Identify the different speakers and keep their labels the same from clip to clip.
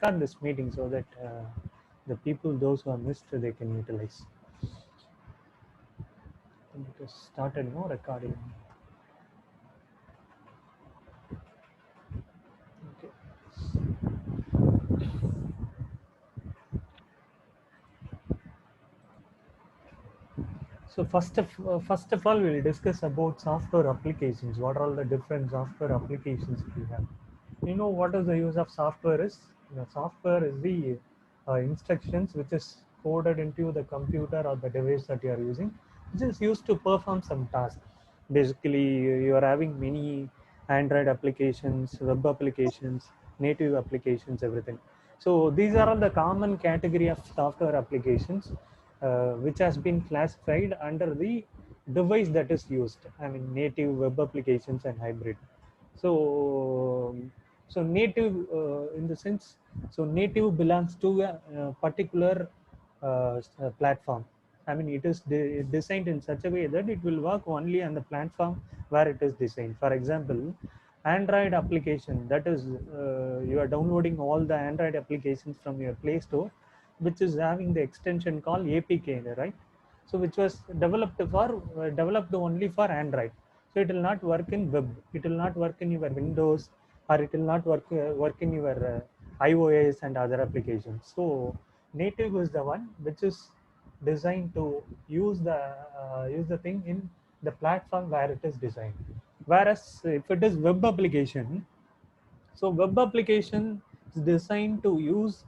Speaker 1: record this meeting so that the people, those who are missed, they can utilize. And it has started, no recording. Okay. So first of all, we'll discuss about software applications. What are all the different software applications we have? You know what is the use of software is? The software is the instructions which is coded into the computer or the device that you are using, which is used to perform some task. Basically, you are having many Android applications, web applications, native applications, everything. So these are all the common category of software applications which has been classified under the device that is used. I mean, native web applications and hybrid. So, so native in the sense, so native belongs to a particular platform. I mean, it is designed in such a way that it will work only on the platform where it is designed. For example, Android application, that is, you are downloading all the Android applications from your Play Store, which is having the extension called APK, right? So which was developed only for Android. So it will not work in web. It will not work in your Windows, or it will not work in your iOS and other applications. So native is the one which is designed to use the thing in the platform where it is designed. Whereas if it is web application, so web application is designed to use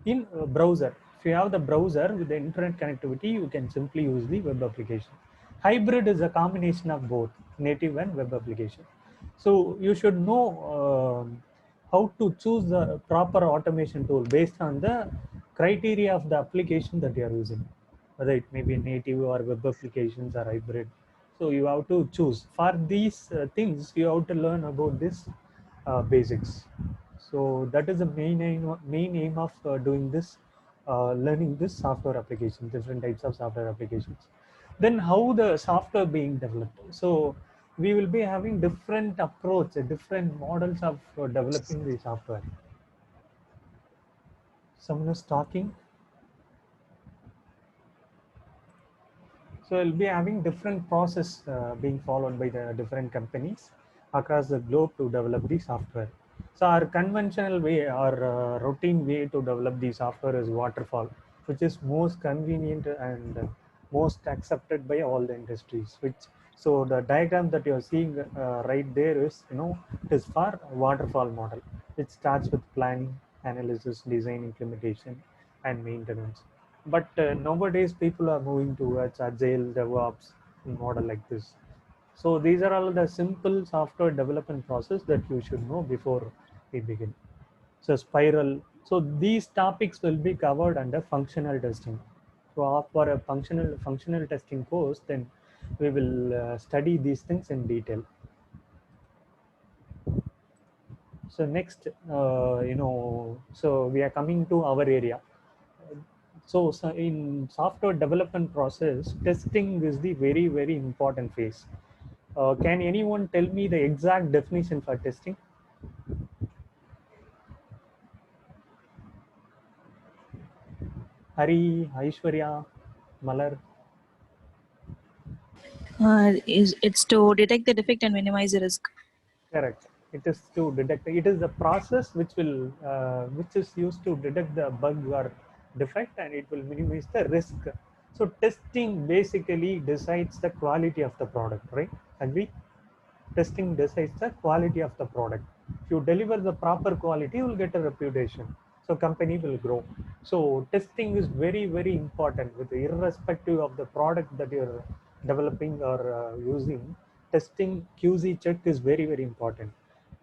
Speaker 1: in a browser. If you have the browser with the internet connectivity, you can simply use the web application. Hybrid is a combination of both native and web application. So you should know how to choose the proper automation tool based on the criteria of the application that you are using, whether it may be native or web applications or hybrid. So you have to choose. For these things, you have to learn about this basics. So that is the main aim of doing this, learning this software application, different types of software applications. Then how the software being developed. So we will be having different approach, different models of developing the software. Someone is talking. So we'll be having different process being followed by the different companies across the globe to develop the software. So our conventional way or routine way to develop the software is waterfall, which is most convenient and most accepted by all the industries. Which so the diagram that you're seeing right there is, it is for waterfall model. It starts with planning, analysis, design, implementation, and maintenance. But nowadays people are moving towards agile DevOps model like this. So these are all the simple software development process that you should know before we begin. So spiral. So these topics will be covered under functional testing. So for a functional testing course, then we will study these things in detail. So next, so we are coming to our area. So in software development process, testing is the very important phase. Can anyone tell me the exact definition for testing? Hari, Aishwarya, Malar.
Speaker 2: It's to detect the defect and minimize the risk.
Speaker 1: Correct. It is to detect. It is the process which is used to detect the bug or defect, and it will minimize the risk. So testing basically decides the quality of the product, right? Agree? Testing decides the quality of the product. If you deliver the proper quality, you will get a reputation. So company will grow. So testing is very important with irrespective of the product that you're developing or using. Testing QC check is very important.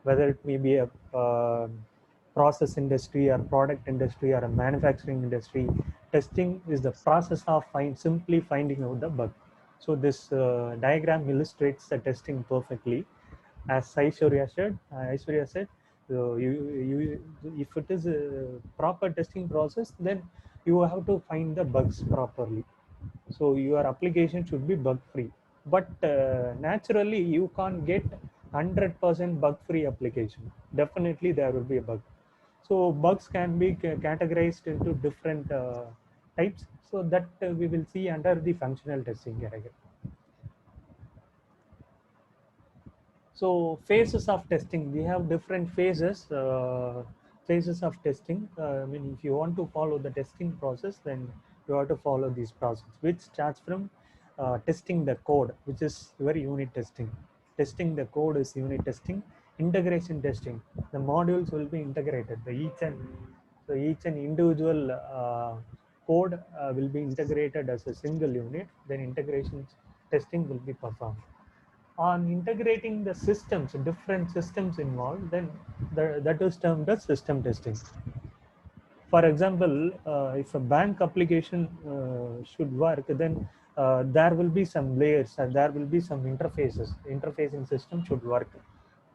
Speaker 1: Whether it may be a process industry or product industry or a manufacturing industry, testing is the process of simply finding out the bug. So this diagram illustrates the testing perfectly. As Aishwarya said, if it is a proper testing process, then you have to find the bugs properly. So your application should be bug free. But naturally, you can't get 100% bug free application. Definitely, there will be a bug. So bugs can be categorized into different types. So that we will see under the functional testing category. So phases of testing, we have different phases. Phases of testing. I mean, if you want to follow the testing process, then you have to follow these process, which starts from testing the code, which is very unit testing. Testing the code is unit testing. Integration testing, the modules will be integrated. Each and individual code will be integrated as a single unit. Then integration testing will be performed. On integrating the systems, different systems involved, then that is termed as system testing. For example, if a bank application should work, then there will be some layers and there will be some interfaces. Interfacing system should work.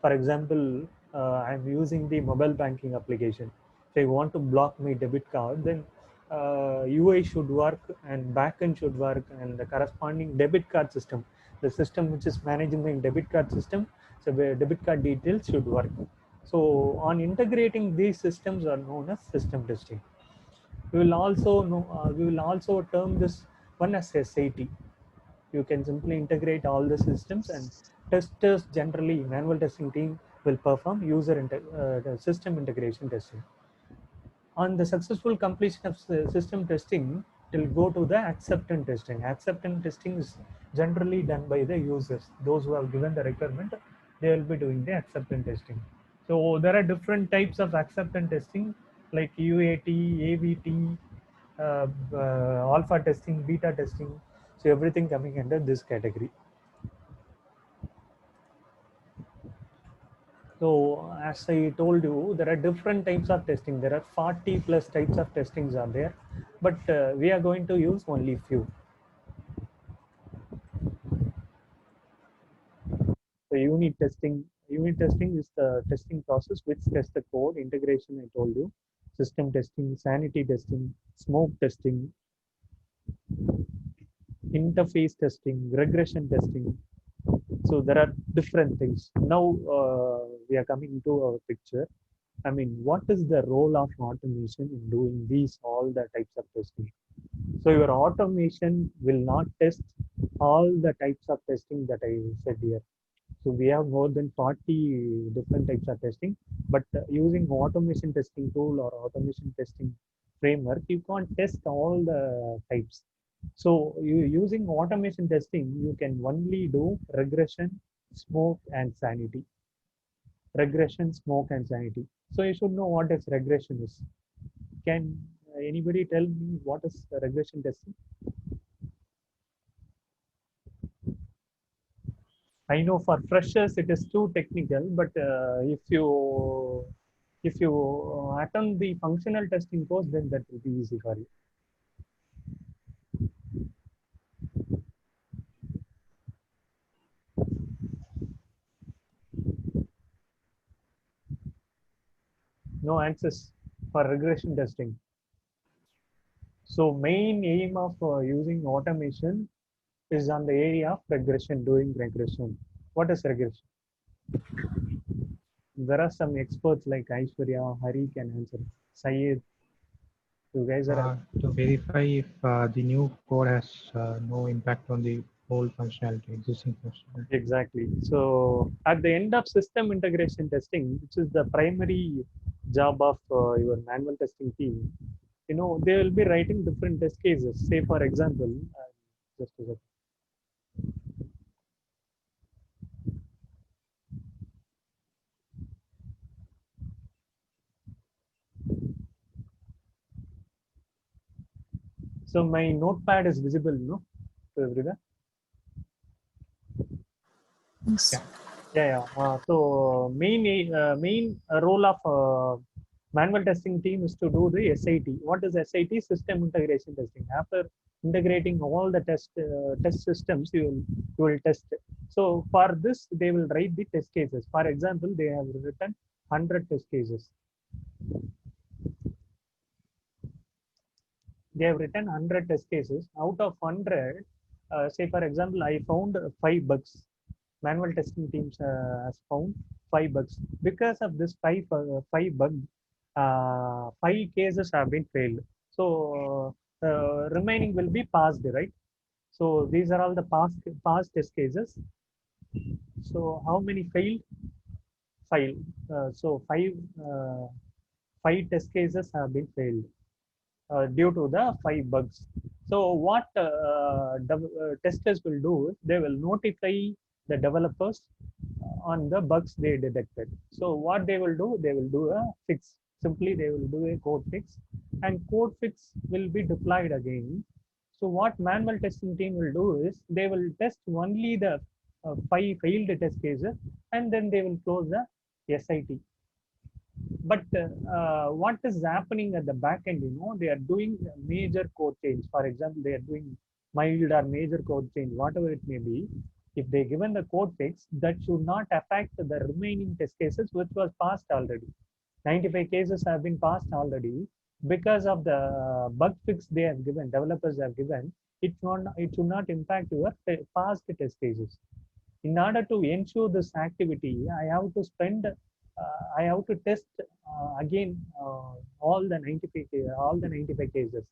Speaker 1: For example, I'm using the mobile banking application. If I want to block my debit card, then UI should work and backend should work, and the corresponding debit card system, the system which is managing the debit card system, so the debit card details should work. So on integrating these systems are known as system testing. We will also term this one as SAT. You can simply integrate all the systems, and testers generally, manual testing team will perform the system integration testing. On the successful completion of system testing, it will go to the acceptance testing. Acceptance testing is generally done by the users. Those who have given the requirement, they will be doing the acceptance testing. So there are different types of acceptance testing like UAT, AVT, alpha testing, beta testing. So everything coming under this category. So as I told you, there are different types of testing. There are 40 plus types of testings are there, but we are going to use only few. So unit testing is the testing process which tests the code. Integration, I told you. System testing, sanity testing, smoke testing, interface testing, regression testing. So there are different things. Now we are coming to our picture. I mean, what is the role of automation in doing these all the types of testing? So your automation will not test all the types of testing that I said here. So we have more than 40 different types of testing, but using automation testing tool or automation testing framework, you can't test all the types. So you using automation testing, you can only do regression, smoke, and sanity. Regression, smoke, and sanity. So you should know what is regression is. Can anybody tell me what is regression testing? I know for freshers it is too technical, but if you attend the functional testing course, then that will be easy for you. No answers for regression testing. So main aim of using automation is on the area of regression, doing regression. What is regression? There are some experts like Aishwarya, Hari can answer. Syed, you guys are
Speaker 3: To verify if the new code has no impact on the old functionality, existing functionality.
Speaker 1: exactly. So at the end of system integration testing, which is the primary job of your manual testing team, they will be writing different test cases. Say for example, just a second. So my notepad is visible, no, to everyone.
Speaker 2: Yes.
Speaker 1: Yeah. So main role of manual testing team is to do the SIT. What is SIT? System integration testing. After integrating all the test systems, you will test it. So for this, they will write the test cases. For example, they have written 100 test cases. They have written 100 test cases. Out of 100, say for example, I found 5 bugs. Manual testing teams has found 5 bugs. Because of this five bug, 5 cases have been failed. So remaining will be passed, right? So these are all the past test cases. So how many failed? 5. So uh, 5 test cases have been failed due to the 5 bugs. So what testers will do is they will notify the developers on the bugs they detected. So what they will do, they will do a fix. Simply they will do a code fix, and code fix will be deployed again. So what manual testing team will do is they will test only the 5 failed test cases, and then they will close the SIT. But what is happening at the back end, they are doing a major code change. For example, they are doing mild or major code change, whatever it may be. If they given the code fix, that should not affect the remaining test cases which was passed already. 95 cases have been passed already. Because of the bug fix they have given, developers have given, it should not impact your past test cases. In order to ensure this activity, I have to spend, I have to test again all the 95 cases.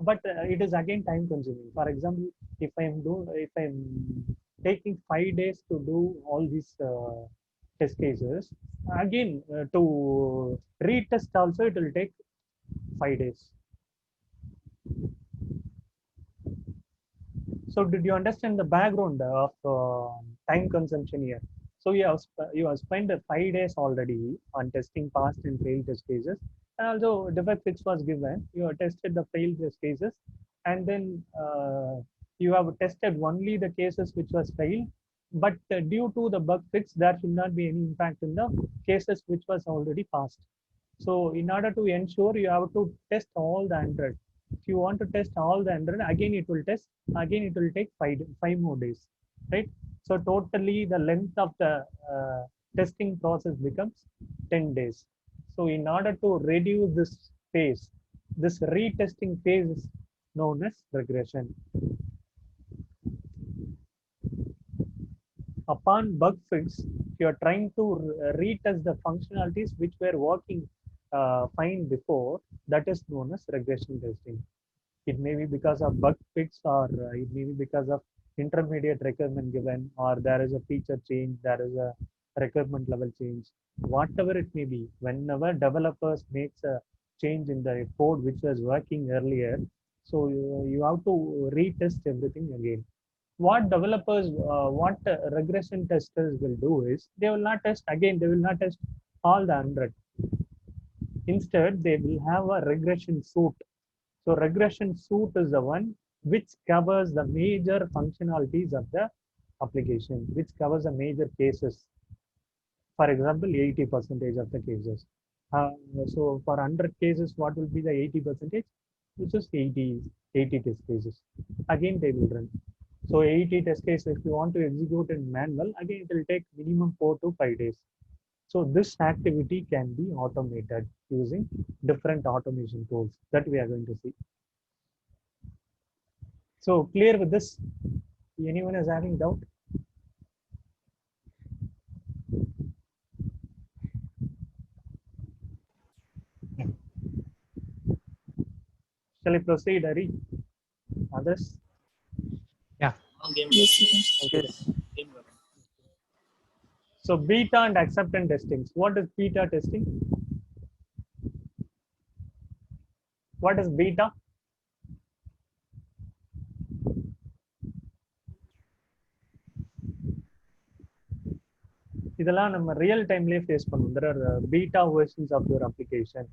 Speaker 1: But it is again time consuming. For example, if I'm taking 5 days to do all these test cases, again to retest also it will take 5 days. So did you understand the background of time consumption here? So you have spent 5 days already on testing past and failed test cases, and also defect fix was given. You have tested the failed test cases, and then you have tested only the cases which was failed. But due to the bug fix, there should not be any impact in the cases which was already passed. So in order to ensure, you have to test all the 100. If you want to test all the 100, again it will take 5 more days, right? So totally the length of the testing process becomes 10 days. So in order to reduce this phase, this retesting phase is known as regression. Upon bug fix, you are trying to retest the functionalities which were working fine before. That is known as regression testing. It may be because of bug fix, or it may be because of intermediate requirement given, or there is a feature change, there is a requirement level change. Whatever it may be, whenever developers makes a change in the code which was working earlier, so you have to retest everything again. What developers, what regression testers will do is they will not test again, they will not test all the 100. Instead, they will have a regression suite. So regression suite is the one which covers the major functionalities of the application, which covers the major cases. For example, 80% of the cases. So for 100 cases, what will be the 80%? Which is 80 test cases. Again, they will run. So 80 test cases, if you want to execute in manual, again, it will take minimum 4 to 5 days. So this activity can be automated using different automation tools that we are going to see. So clear with this? Anyone is having doubt? Shall I proceed, Ari? Others?
Speaker 3: Yeah.
Speaker 2: Yes, you can.
Speaker 1: Okay. So beta and acceptance testing. What is beta testing? What is beta? இதெல்லாம் நம்ம real டைம்லயே face பண்ணுவோம். There are beta versions of your application.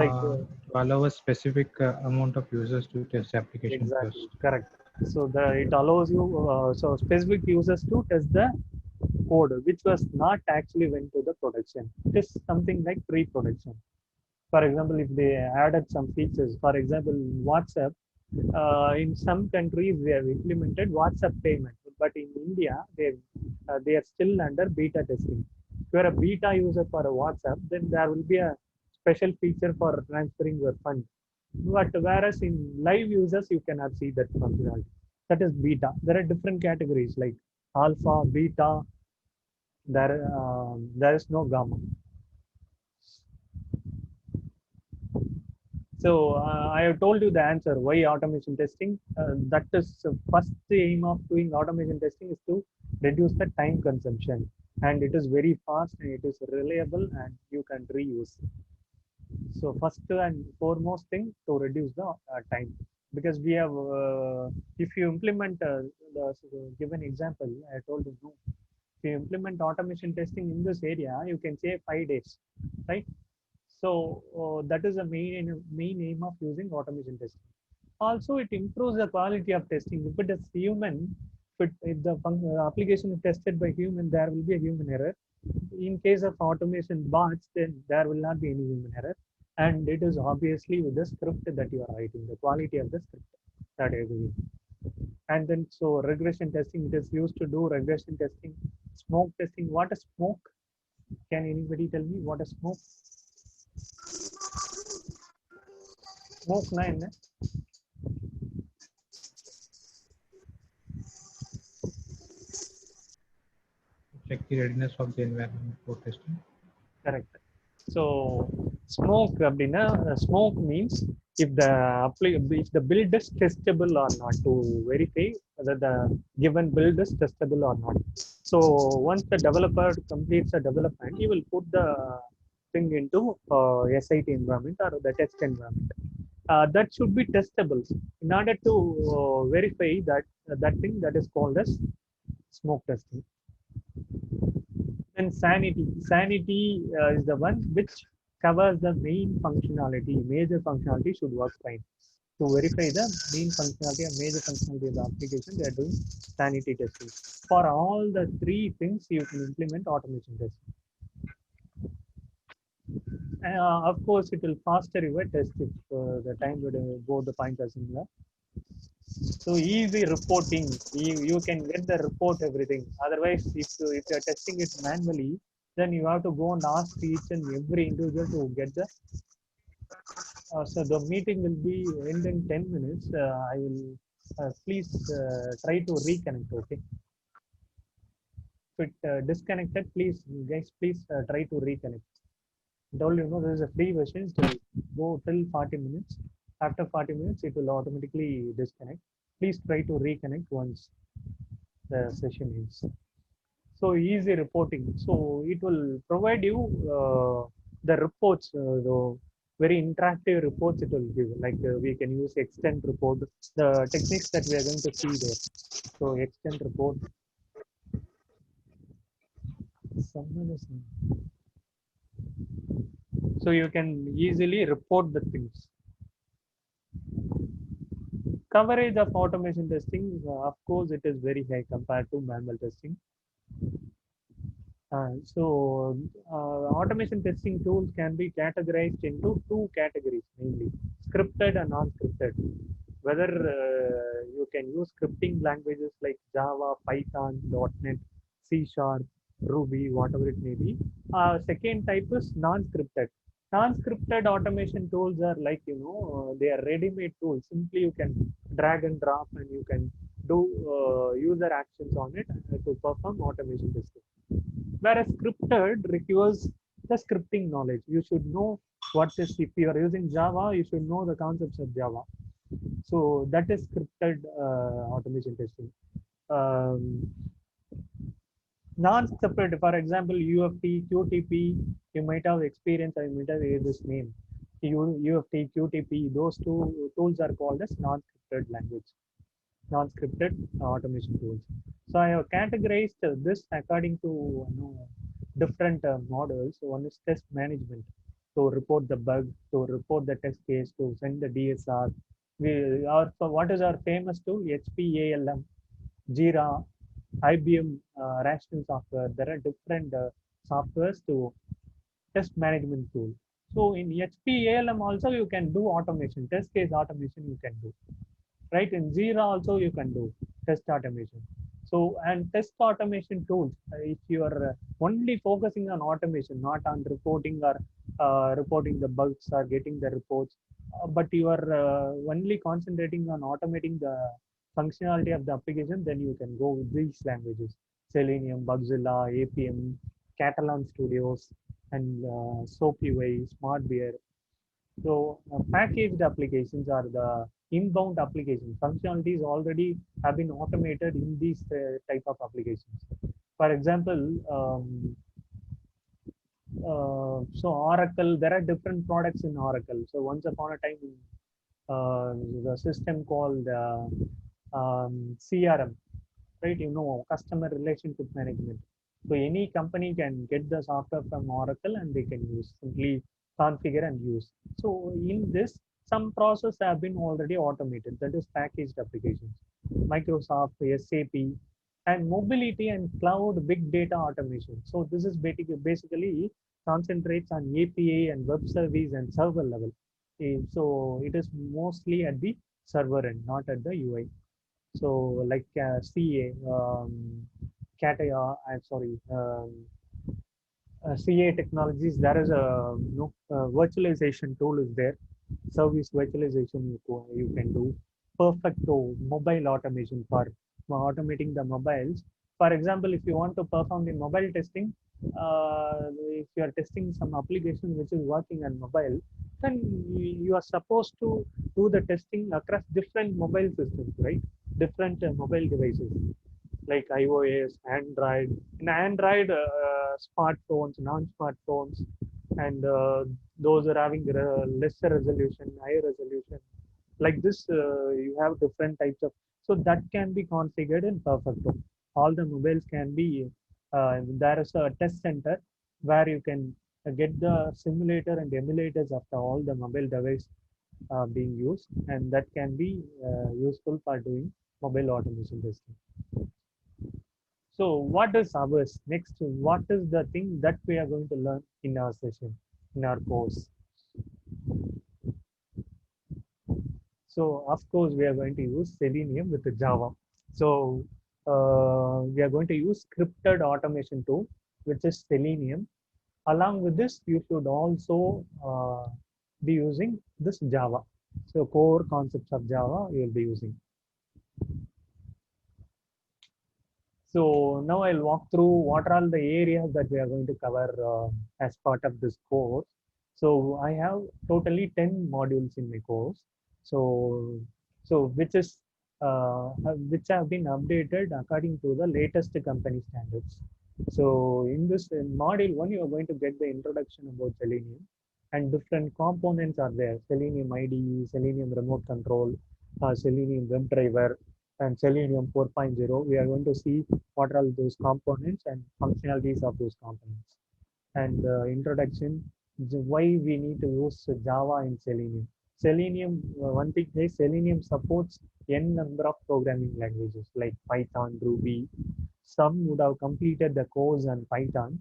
Speaker 1: Like
Speaker 3: to allow a specific amount of users to test the application
Speaker 1: exactly
Speaker 3: first.
Speaker 1: correct. So it allows you so specific users to test the code which was not actually went to the production. It is something like pre-production. For example, if they added some features, for example, WhatsApp, in some countries they have implemented WhatsApp payment, but in India they are still under beta testing. If you are a beta user for a WhatsApp, then there will be a special feature for transferring your fund. But whereas in live users, you cannot see that functionality. That is beta. There are different categories like alpha, beta. There is no gamma. So I have told you the answer. Why automation testing? That is first aim of doing automation testing is to reduce the time consumption, and it is very fast and it is reliable and you can reuse. So first and foremost thing to reduce the time, because we have if you implement the given example I told you, no, if you implement automation testing in this area, you can save 5 days, right? So that is the main aim of using automation testing. Also, it improves the quality of testing. If it is human, if the application is tested by human, there will be a human error. In case of automation bots, then there will not be any human error. And it is obviously with the script that you are writing, the quality of the script that I agree. And then, so regression testing, it is used to do regression testing. Smoke testing. What is smoke? Can anybody tell me what is smoke? Smoke na என்ன?
Speaker 3: Check the readiness of the environment for testing.
Speaker 1: Correct. So smoke அப்படின்னா smoke means if the build is testable or not, to verify whether the given build is testable or not. So once the developer completes the development, he will put the thing into SIT environment or the test environment. That should be testable. In order to verify that thing, that is called as smoke testing. Then sanity. Sanity is the one which covers the main functionality. Major functionality should work fine. To verify the main functionality or major functionality of the application, they are doing sanity testing. For all the three things, you can implement automation testing. Of course, it will faster your test if the time would both the points are similar. So easy reporting, you can get the report everything. Otherwise, if you are testing it manually, then you have to go and ask each and every individual to get the. So the meeting will be end in 10 minutes. I will please try to reconnect. Okay. If it disconnected, please guys, please try to reconnect. Told you know there is a free version. So go till 40 minutes. After 40 minutes, it will automatically disconnect. Please try to reconnect once the session ends. So easy reporting. So it will provide you the reports, the very interactive reports it will give. Like we can use extend report, the techniques that we are going to see there. So extend report. So you can easily report the things. Coverage of automation testing, of course, it is very high compared to manual testing. Automation testing tools can be categorized into two categories mainly, scripted and non-scripted. Whether you can use scripting languages like Java, Python, .NET, C Sharp, Ruby, whatever it may be. Second type is non-scripted. Non-scripted automation tools are like, they are ready-made tools. Simply you can drag and drop and you can do user actions on it to perform automation testing. Whereas scripted requires the scripting knowledge. You should know what is, if you are using Java, you should know the concepts of Java. So that is scripted automation testing. Non-scripted, for example, UFT, QTP, you might have experience, I might have heard this name. UFT, QTP, those two tools are called as non-scripted language, non-scripted automation tools. So I have categorized this according to different models. One is test management, to report the bug, to report the test case, to send the DSR. So what is our famous tool? HPALM, Jira, IBM Rational Software. There are different softwares to test management tool. So in HPALM also you can do automation, test case automation you can do. Right, in Jira also you can do test automation. So, and test automation tools, if you are only focusing on automation, not on reporting or reporting the bugs or getting the reports, but you are only concentrating on automating the functionality of the application, then you can go with these languages: Selenium, Bugzilla, APM, Catalan Studios, and SoapUI, SmartBear. So packaged applications are the inbound applications. Functionalities already have been automated in these type of applications. For example, so Oracle, there are different products in Oracle. So once upon a time, uh, the system called CRM, right? You know, customer relationship management. So any company can get the software from Oracle and they can use, simply configure and use. So in this, some process have been already automated. That is packaged applications. Microsoft, SAP, and mobility and cloud big data automation. So this is basically concentrates on API and web service and server level. So it is mostly at the server end, not at the UI. So like CA, I'm sorry, CA technologies, there is a virtualization tool is there. Service virtualization you can do. Perfecto mobile automation for automating the mobiles. For example, if you want to perform the mobile testing, if you are testing some application which is working on mobile, then you are supposed to do the testing across different mobile systems, right? Different mobile devices like iOS, Android. In Android, smartphones, non-smartphones, and those are having lesser resolution, higher resolution. Like this, you have different types of. So that can be configured in Perfecto. All the mobiles can be. There is a test center where you can get the simulator and emulators of all the mobile device being used, and that can be useful for doing mobile automation testing. So what is ours next? What is the thing that we are going to learn in our session, in our course? So of course we are going to use Selenium with Java. So we are going to use scripted automation tool, which is Selenium. Along with this, you should also be using this Java. So core concepts of Java you will be using. So now I'll walk through what are all the areas that we are going to cover as part of this course. So I have totally 10 modules in my course. So, which have been updated according to the latest company standards. So in this in module 1, you are going to get the introduction about Selenium, and different components are there. Selenium IDE, Selenium remote control, Selenium WebDriver, and Selenium 4.0. We are going to see what are all those components and functionalities of those components. And introduction, why we need to use Java in Selenium. Selenium, one thing is Selenium supports n number of programming languages like Python, Ruby. Some would have completed the course on Python.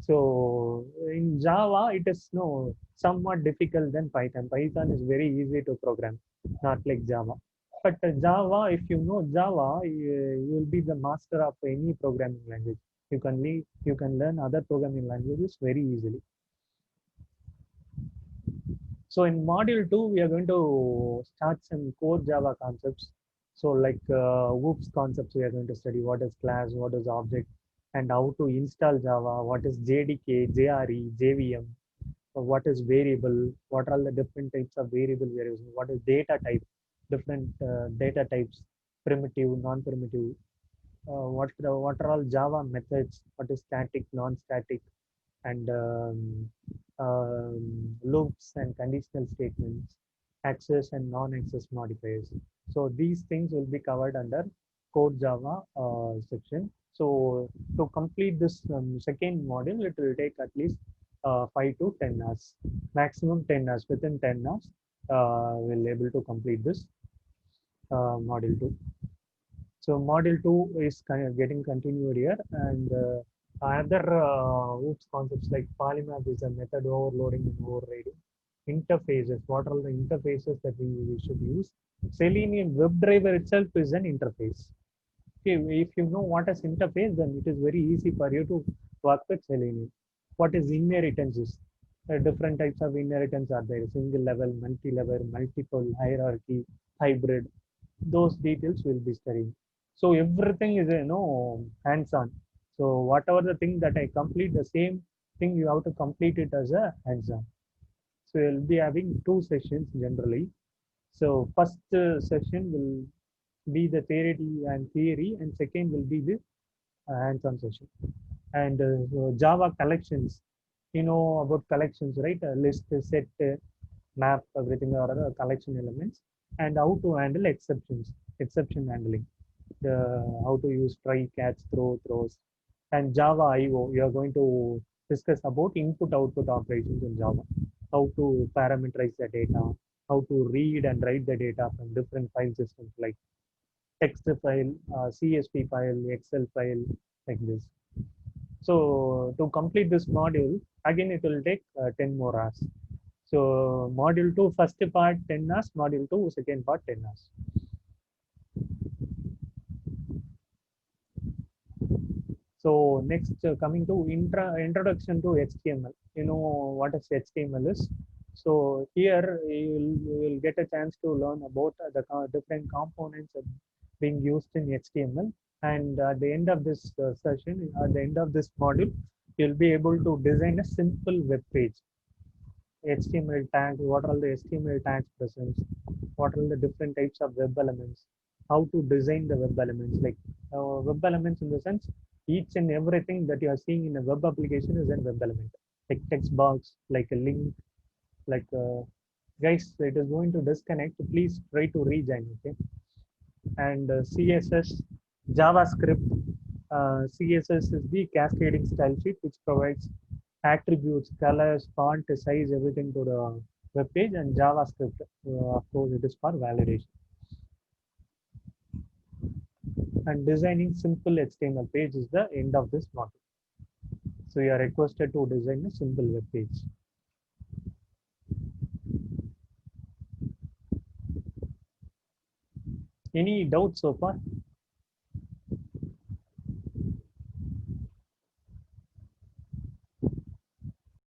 Speaker 1: So in Java, it is somewhat difficult than Python. Python is very easy to program, not like Java. But Java, if you know Java, you will be the master of any programming language. You can learn other programming languages very easily. So in module 2, we are going to start some core Java concepts. So like OOPS concepts, we are going to study what is class, what is object, and how to install Java, what is JDK, JRE, JVM, what is variable, what are the different types of variable we are using, what is data type, different data types, primitive, non-primitive, what are all Java methods, what is static, non-static, and loops and conditional statements, access and non-access modifiers. So these things will be covered under Core Java section. So to complete this second module, it will take at least 5 to 10 hours, maximum 10 hours. Within 10 hours, we'll able to complete this module 2. So module 2 is kind of getting continued here, and other OOPS concepts like polymath is a method overloading and overriding. Interfaces, what are the interfaces that we should use? Selenium WebDriver itself is an interface. Okay, if you know what is interface, then it is very easy for you to work with Selenium. What is inheritances? Different types of inheritance are there: single level, multi-level, multiple, hierarchy, hybrid. Those details we'll be studying. So everything is hands-on. So whatever the thing that I complete, the same thing you have to complete it as a hands-on. So we'll be having two sessions generally. So first session will be the theory, and second will be the hands-on session. And so Java collections, you know about collections, right? A list, set, map, everything are collection elements, and how to handle exception handling, the how to use try, catch, throws, and Java IO. You are going to discuss about input-output operations in Java, how to parameterize the data, how to read and write the data from different file systems like text file, CSV file, Excel file, like this. So to complete this module, again it will take 10 more hours. So module 2 first part 10 hours, module 2 second part 10 hours. So next coming to introduction to HTML. You know what is HTML is. So here you will get a chance to learn about the different components being used in HTML. And at the end of this session, at the end of this module, you'll be able to design a simple web page. HTML tags, what are the HTML tags present, what are the different types of web elements, how to design the web elements, like web elements in the sense, each and everything that you are seeing in a web application is a web element, like text box, like a link, like guys, it is going to disconnect, please try to rejoin, okay? And CSS, JavaScript, CSS is the cascading style sheet which provides attributes, colors, font, size, everything to the web page, and JavaScript, of course, it is for validation. And designing simple HTML page is the end of this module. So you are requested to design a simple web page. Any doubts so far?